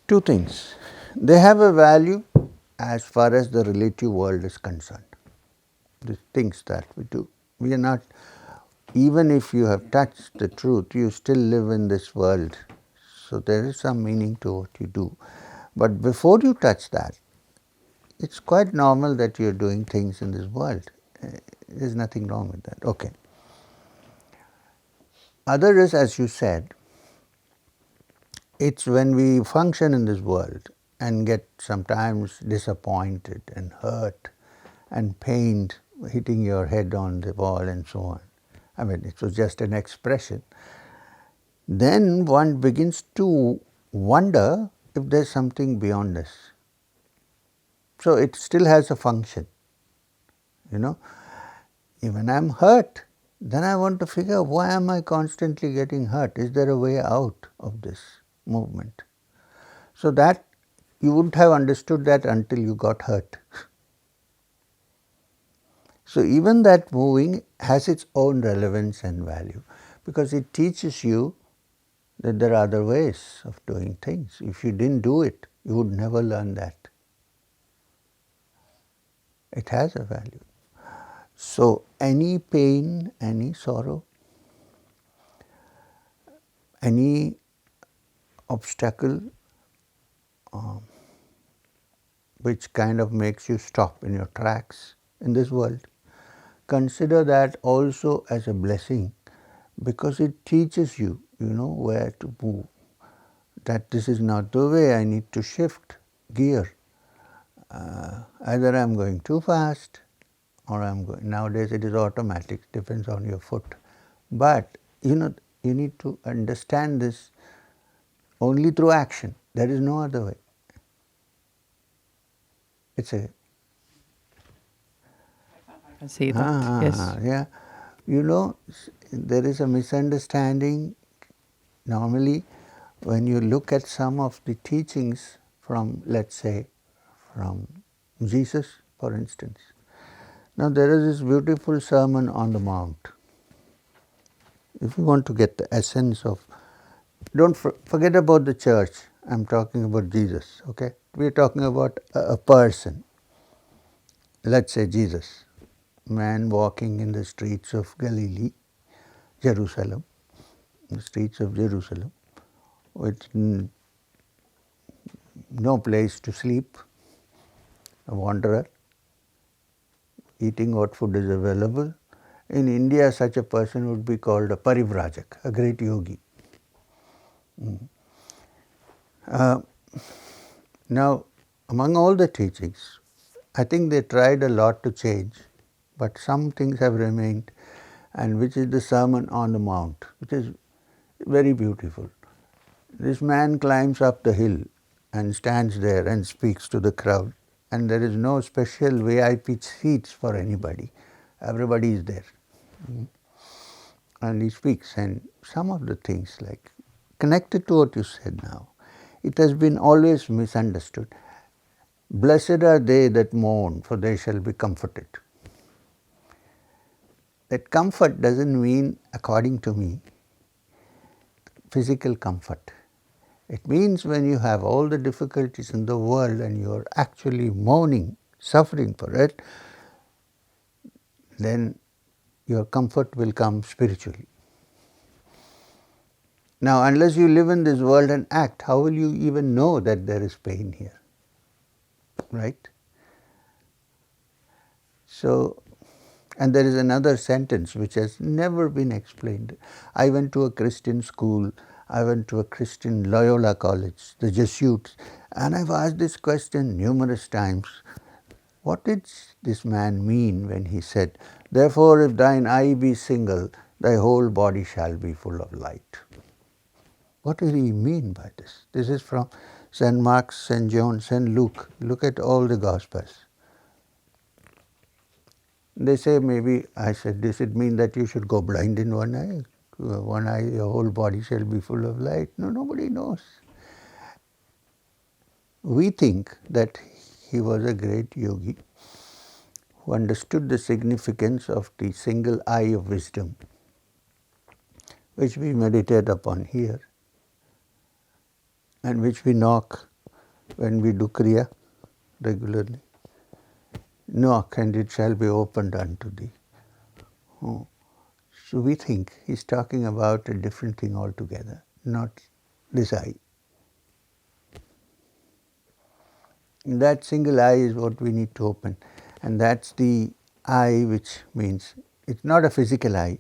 Two things. They have a value as far as the relative world is concerned. The things that we do. We are not, even if you have touched the truth, you still live in this world. So there is some meaning to what you do. But before you touch that, it's quite normal that you're doing things in this world. There's nothing wrong with that. Okay. Other is, as you said, it's when we function in this world and get sometimes disappointed and hurt and pained, hitting your head on the wall and so on. I mean, it was just an expression. Then one begins to wonder if there's something beyond this. So it still has a function. When I'm hurt, then I want to figure, why am I constantly getting hurt? Is there a way out of this movement? So that you wouldn't have understood that until you got hurt. So even that moving has its own relevance and value, because it teaches you that there are other ways of doing things. If you didn't do it, you would never learn that. It has a value. So any pain, any sorrow, any obstacle which kind of makes you stop in your tracks in this world, consider that also as a blessing, because it teaches you, where to move, that this is not the way, I need to shift gear. Either I am going too fast or I am going, nowadays it is automatic, depends on your foot. But you need to understand this only through action. There is no other way. It's a I see that. Yes. Yeah. There is a misunderstanding. Normally, when you look at some of the teachings from, let's say, from Jesus, for instance. Now, there is this beautiful Sermon on the Mount. If you want to get the essence of, don't forget about the church. I'm talking about Jesus, okay? We're talking about a person. Let's say Jesus, man walking in the streets of Galilee, Jerusalem, the streets of Jerusalem, with no place to sleep, a wanderer, eating what food is available. In India, such a person would be called a parivrajak, a great yogi. Now, among all the teachings, I think they tried a lot to change, but some things have remained, and which is the Sermon on the Mount, which is very beautiful. This man climbs up the hill and stands there and speaks to the crowd, and there is no special VIP seats for anybody. Everybody is there. And he speaks, and some of the things, like connected to what you said now, it has been always misunderstood. Blessed are they that mourn, for they shall be comforted. That comfort doesn't mean, according to me, physical comfort. It means when you have all the difficulties in the world and you are actually mourning, suffering for it, then your comfort will come spiritually. Now, unless you live in this world and act, how will you even know that there is pain here? Right? So, and there is another sentence which has never been explained. I went to a Christian school, I went to a Christian Loyola college, the Jesuits, and I've asked this question numerous times. What did this man mean when he said, therefore if thine eye be single, thy whole body shall be full of light? What did he mean by this? This is from St. Mark, St. John, St. Luke. Look at all the Gospels. They say maybe, I said, does it mean that you should go blind in one eye? One eye, your whole body shall be full of light. No, nobody knows. We think that he was a great yogi who understood the significance of the single eye of wisdom, which we meditate upon here, and which we knock when we do Kriya regularly. Knock and it shall be opened unto thee. Oh. So we think he's talking about a different thing altogether, not this eye. That single eye is what we need to open, and that's the eye which means it's not a physical eye.